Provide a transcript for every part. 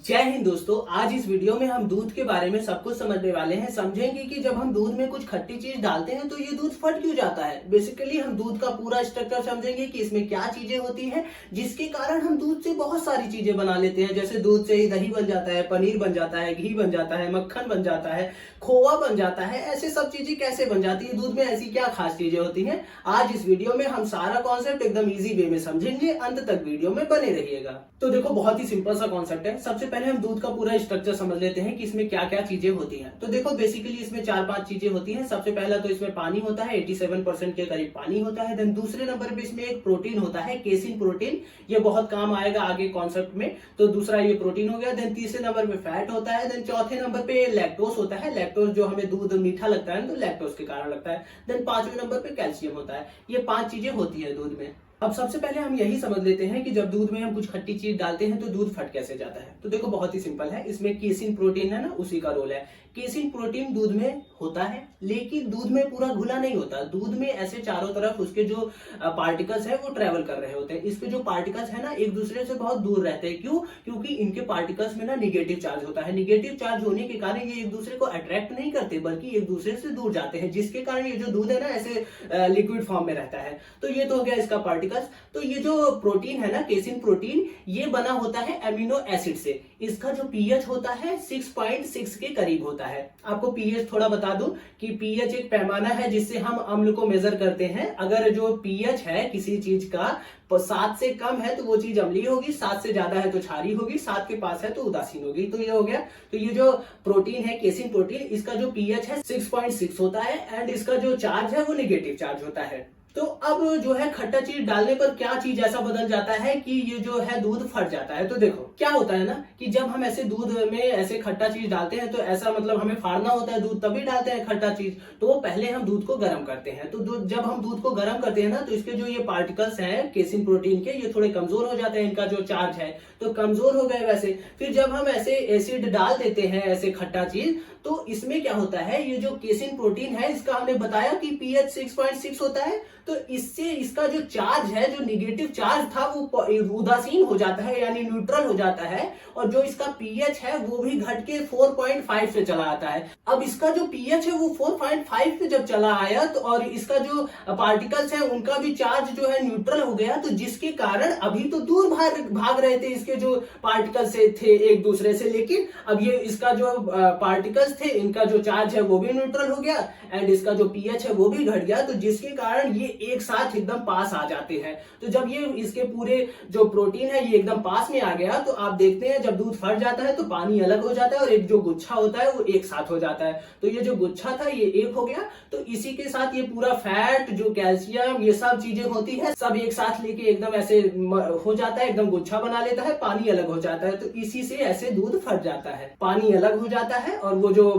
जय हिंद दोस्तों। आज इस वीडियो में हम दूध के बारे में सब कुछ समझने वाले हैं। समझेंगे कि जब हम दूध में कुछ खट्टी चीज डालते हैं तो ये दूध फट क्यों जाता है। बेसिकली हम दूध का पूरा स्ट्रक्चर समझेंगे कि इसमें क्या चीजें होती हैं जिसके कारण हम दूध से बहुत सारी चीजें बना लेते हैं। जैसे दूध से ही दही बन जाता है, पनीर बन जाता है, घी बन जाता है, मक्खन बन जाता है, खोआ बन जाता है। ऐसे सब चीजें कैसे बन जाती है, दूध में ऐसी क्या खास चीजें होती हैं। आज इस वीडियो में हम सारा कॉन्सेप्ट एकदम इजी वे में समझेंगे। अंत तक वीडियो में बने रहिएगा। तो देखो, बहुत ही सिंपल सा कॉन्सेप्ट है। सबसे पहले हम दूध का पूरा स्ट्रक्चर समझ लेते हैं कि इसमें क्या क्या चीजें होती हैं। तो देखो, बेसिकली इसमें 4-5 चीजें होती हैं। सबसे पहला तो इसमें पानी होता है, 87% के करीब पानी होता है। देन दूसरे नंबर पे इसमें एक प्रोटीन होता है, केसिन प्रोटीन। ये बहुत काम आएगा आगे कॉन्सेप्ट में। तो दूसरा ये प्रोटीन हो गया। देन तीसरे नंबर पे फैट होता है। देन चौथे नंबर पे लैक्टोज होता है। लैक्टोज जो हमें दूध मीठा लगता है तो लैक्टोज के कारण लगता है। देन पांचवें नंबर पे कैल्शियम होता है। ये 5 चीजें होती है दूध में। अब सबसे पहले हम यही समझ लेते हैं कि जब दूध में हम कुछ खट्टी चीज डालते हैं तो दूध फट कैसे जाता है। तो देखो, बहुत ही सिंपल है। इसमें केसिन प्रोटीन है ना, उसी का रोल है। केसिन प्रोटीन दूध में होता है, लेकिन दूध में पूरा घुला नहीं होता। दूध में ऐसे चारों तरफ उसके जो पार्टिकल्स है वो ट्रेवल कर रहे होते हैं। इसके जो पार्टिकल्स है ना, एक दूसरे से बहुत दूर रहते हैं। क्यों? क्योंकि इनके पार्टिकल्स में ना निगेटिव चार्ज होता है। निगेटिव चार्ज होने के कारण ये एक दूसरे को अट्रैक्ट नहीं करते, बल्कि एक दूसरे से दूर जाते हैं, जिसके कारण ये जो दूध है ना ऐसे लिक्विड फॉर्म में रहता है। तो ये तो हो गया इसका पार्टिकल्स। तो ये जो प्रोटीन है ना, केसिन प्रोटीन, ये बना होता है एमिनो एसिड से। इसका जो पीएच होता है 6.6 के करीब होता है। आपको पीएच थोड़ा बता दूं कि पीएच एक पैमाना है जिससे हम अम्ल को मेजर करते हैं। अगर जो पीएच है किसी चीज का 7 से कम है तो वो चीज अम्लीय होगी, 7 से ज्यादा है तो क्षारीय होगी, 7 के पास है तो उदासीन होगी। तो ये हो गया। तो ये जो प्रोटीन है केसिन प्रोटीन, इसका जो पीएच है 6.6 होता है एंड इसका जो चार्ज है वो नेगेटिव चार्ज होता है। तो अब जो है खट्टा चीज डालने पर क्या चीज ऐसा बदल जाता है कि ये जो है दूध फट जाता है। तो देखो क्या होता है ना कि जब हम ऐसे दूध में ऐसे खट्टा चीज डालते हैं तो ऐसा मतलब हमें फाड़ना होता है दूध, तभी डालते हैं खट्टा चीज। तो पहले हम दूध को गर्म करते हैं। तो जब हम दूध को गर्म करते हैं ना, तो इसके जो ये पार्टिकल्स हैं केसिन प्रोटीन के, ये थोड़े कमजोर हो जाते हैं। इनका जो चार्ज है तो कमजोर हो गए वैसे। फिर जब हम ऐसे एसिड डाल देते हैं ऐसे खट्टा चीज, तो इसमें क्या होता है, ये जो केसिन प्रोटीन है इसका हमने बताया कि पीएच 6.6 होता है। तो इससे इसका जो चार्ज है, जो निगेटिव चार्ज था, वो उदासीन हो जाता है, यानी न्यूट्रल हो जाता है। और जो इसका पीएच है वो भी घट के 4.5 से चला आता है। अब इसका जो पीएच है वो 4.5 पे जब चला आया तो और इसका जो पार्टिकल्स है उनका भी चार्ज जो है न्यूट्रल हो गया। तो जिसके कारण अभी तो दूर भाग रहे थे इसके जो पार्टिकल्स थे एक दूसरे से, लेकिन अब ये इसका जो पार्टिकल्स थे, इनका जो चार्ज है वो भी न्यूट्रल हो गया एंड इसका जो पीएच है वो भी घट गया। तो जिसके कारण ये एक साथ एकदम पास आ जाते हैं। तो जब ये इसके पूरे जो प्रोटीन है ये एकदम पास में आ गया, तो आप देखते हैं जब दूध फट जाता है तो पानी अलग हो जाता है और एक जो गुच्छा होता है वो एक साथ हो जाता है। तो ये जो गुच्छा था ये एक हो गया। तो इसी के साथ ये पूरा फैट, जो कैल्शियम, ये सब चीजें होती है, सब एक साथ लेके एकदम ऐसे हो जाता है, एकदम गुच्छा बना लेता है, पानी अलग हो जाता है। तो इसी से ऐसे दूध फट जाता है, पानी अलग हो जाता है और वो जो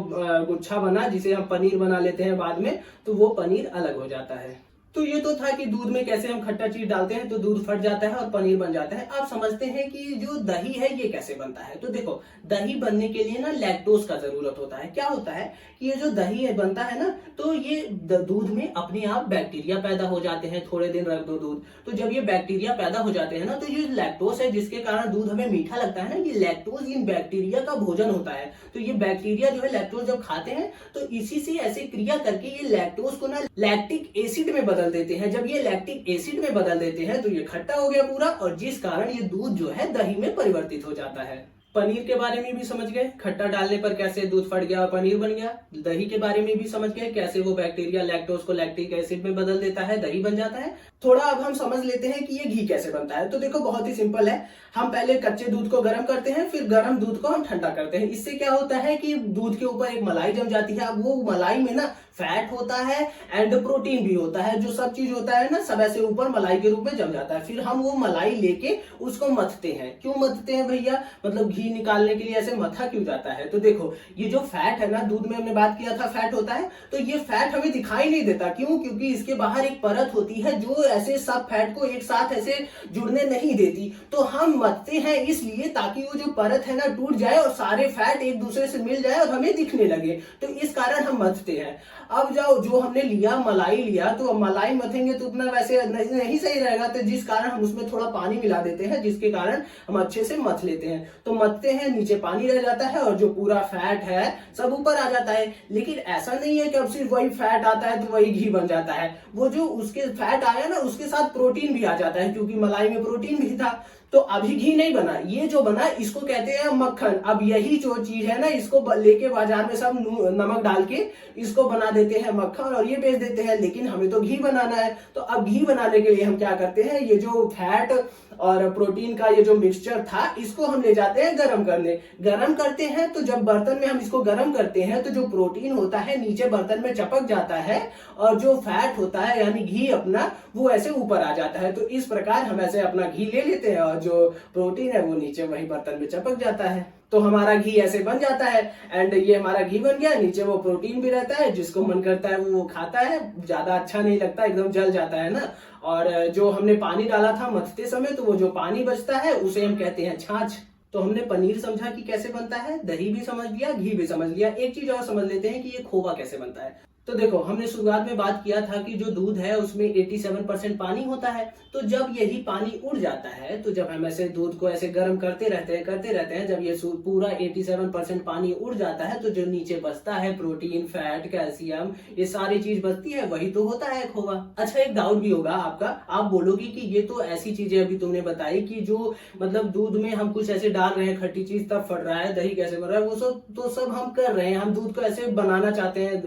गुच्छा बना जिसे हम पनीर बना लेते हैं बाद में, तो वो पनीर अलग हो जाता है। तो ये तो था कि दूध में कैसे हम खट्टा चीज डालते हैं तो दूध फट जाता है और पनीर बन जाता है। आप समझते हैं कि जो दही है ये कैसे बनता है। तो देखो, दही बनने के लिए ना लैक्टोज का जरूरत होता है। क्या होता है कि ये जो दही है बनता है ना, तो ये दूध में अपने आप बैक्टीरिया पैदा हो जाते हैं। थोड़े दिन रख दो दूध, तो जब ये बैक्टीरिया पैदा हो जाते हैं ना, तो ये लैक्टोज है जिसके कारण दूध हमें मीठा लगता है ना, ये लैक्टोज इन बैक्टीरिया का भोजन होता है। तो ये बैक्टीरिया जो है लैक्टोज जब खाते हैं तो इसी से ऐसे क्रिया करके ये लैक्टोज को ना लैक्टिक एसिड में बदल देते हैं। जब ये लैक्टिक एसिड में बदल देते हैं तो ये खट्टा हो गया पूरा, और जिस कारण ये दूध जो है दही में परिवर्तित हो जाता है। पनीर के बारे में भी समझ गए, खट्टा डालने पर कैसे दूध फट गया और पनीर बन गया। दही के बारे में भी समझ गए, कैसे वो बैक्टीरिया लैक्टोज को लैक्टिक एसिड में बदल देता है, दही बन जाता है। थोड़ा अब हम समझ लेते हैं कि ये घी कैसे बनता है। तो देखो, बहुत ही सिंपल है। हम पहले कच्चे दूध को गर्म करते हैं, फिर गर्म दूध को हम ठंडा करते हैं। इससे क्या होता है कि दूध के ऊपर एक मलाई जम जाती है। अब वो मलाई में ना फैट होता है एंड प्रोटीन भी होता है, जो सब चीज होता है ना, सब ऐसे ऊपर मलाई के रूप में जम जाता है। फिर हम वो मलाई लेके उसको मथते हैं। क्यों मथते हैं भैया, मतलब घी निकालने के लिए ऐसे मथा क्यों जाता है। तो देखो, ये जो फैट है ना, दूध में हमने बात किया था फैट होता है, तो ये फैट हमें दिखाई नहीं देता। क्यों? क्योंकि इसके बाहर एक परत होती है जो ऐसे सब फैट को एक साथ ऐसे जुड़ने नहीं देती। तो हम मथते हैं इसलिए ताकि वो जो परत है ना टूट जाए और सारे फैट एक दूसरे से मिल जाए और हमें दिखने लगे। तो इस कारण हम मथते हैं। अब जाओ, जो हमने लिया मलाई लिया, तो मलाई मथेंगे तो उतना वैसे नहीं सही रहेगा। तो जिस कारण हम उसमें थोड़ा पानी मिला देते हैं, जिसके कारण हम अच्छे से मथ लेते हैं। तो मथते हैं, नीचे पानी रह जाता है और जो पूरा फैट है सब ऊपर आ जाता है। लेकिन ऐसा नहीं है कि अब सिर्फ वही फैट आता है तो वही घी बन जाता है। वो जो उसके फैट आया ना, उसके साथ प्रोटीन भी आ जाता है, क्योंकि मलाई में प्रोटीन भी था। तो अभी घी नहीं बना, ये जो बना इसको कहते हैं मक्खन। अब यही जो चीज है ना, इसको लेके बाजार में सब नमक डाल के इसको बना देते हैं मक्खन और ये बेच देते हैं। लेकिन हमें तो घी बनाना है, तो अब घी बनाने के लिए हम क्या करते हैं, ये जो फैट और प्रोटीन का ये जो मिक्सचर था, इसको हम ले जाते हैं गरम करने। गरम करते हैं तो जब बर्तन में हम इसको गरम करते हैं तो जो प्रोटीन होता है नीचे बर्तन में चपक जाता है और जो फैट होता है यानी घी अपना, वो ऐसे ऊपर आ जाता है। तो इस प्रकार हम ऐसे अपना घी ले लेते हैं और जो प्रोटीन है वो नीचे वही बर्तन में चपक जाता है। तो हमारा घी ऐसे बन जाता है। एंड ये हमारा घी बन गया, नीचे वो प्रोटीन भी रहता है, जिसको मन करता है वो खाता है। ज्यादा अच्छा नहीं लगता, एकदम जल जाता है ना। और जो हमने पानी डाला था मथते समय, तो वो जो पानी बचता है उसे हम कहते हैं छाछ। तो हमने पनीर समझा कि कैसे बनता है, दही भी समझ लिया, घी भी समझ लिया। एक चीज और समझ लेते हैं कि ये खोवा कैसे बनता है। तो देखो, हमने शुरुआत में बात किया था कि जो दूध है उसमें 87% पानी होता है। तो जब यही पानी उड़ जाता है, तो जब हम ऐसे दूध को ऐसे गर्म करते रहते हैं, जब ये पूरा 87% पानी उड़ जाता है, तो जो नीचे बचता है प्रोटीन, फैट, कैल्शियम, ये सारी चीज बचती है, वही तो होता है खोवा। अच्छा, एक डाउट भी होगा आपका, आप बोलोगे कि ये तो ऐसी चीजें अभी तुमने बताई कि जो मतलब दूध में हम कुछ ऐसे डाल रहे हैं खट्टी चीज तब फट रहा है, दही कैसे बन रहा है, वो सब तो सब हम कर रहे हैं। हम दूध को ऐसे बनाना चाहते हैं,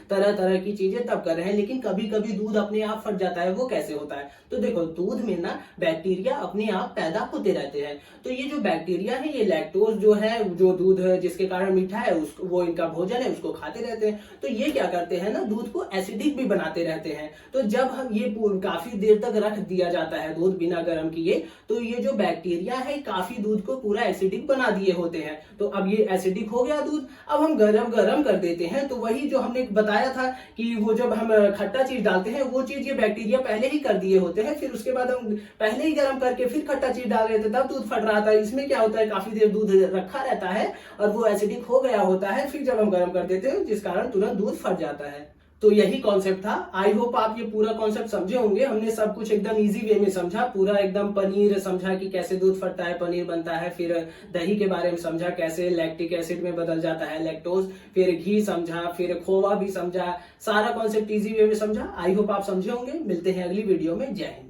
तरह तरह की चीजें तब कर रहे हैं। लेकिन कभी कभी दूध अपने आप फट जाता है, वो कैसे होता है? तो देखो, दूध में ना बैक्टीरिया अपने आप पैदा होते रहते हैं। तो ये जो बैक्टीरिया है, ये लैक्टोज जो है, जो दूध है जिसके कारण मीठा है, उसको, वो इनका भोजन है, उसको खाते रहते हैं। तो ये क्या करते हैं ना, दूध को एसिडिक भी बनाते रहते हैं। तो जब हम ये काफी देर तक रख दिया जाता है दूध बिना गर्म किए, तो ये जो बैक्टीरिया है काफी दूध को पूरा एसिडिक बना दिए होते हैं। तो अब ये एसिडिक हो गया दूध, अब हम गरम कर देते हैं। तो वही जो हमने बताया था कि वो जब हम खट्टा चीज डालते हैं, वो चीज ये बैक्टीरिया पहले ही कर दिए होते हैं, फिर उसके बाद हम पहले ही गर्म करके फिर खट्टा चीज डाल रहे थे, तब दूध फट रहा था। इसमें क्या होता है, काफी देर दूध रखा रहता है और वो एसिडिक हो गया होता है, फिर जब हम गर्म कर देते हैं, जिस कारण तुरंत दूध फट जाता है। तो यही कॉन्सेप्ट था। आई होप आप ये पूरा कॉन्सेप्ट समझे होंगे। हमने सब कुछ एकदम इजी वे में समझा, पूरा एकदम पनीर समझा कि कैसे दूध फटता है, पनीर बनता है, फिर दही के बारे में समझा, कैसे लैक्टिक एसिड में बदल जाता है लैक्टोज, फिर घी समझा, फिर खोवा भी समझा, सारा कॉन्सेप्ट इजी वे में समझा। आई होप आप समझे होंगे। मिलते हैं अगली वीडियो में। जय हिंद।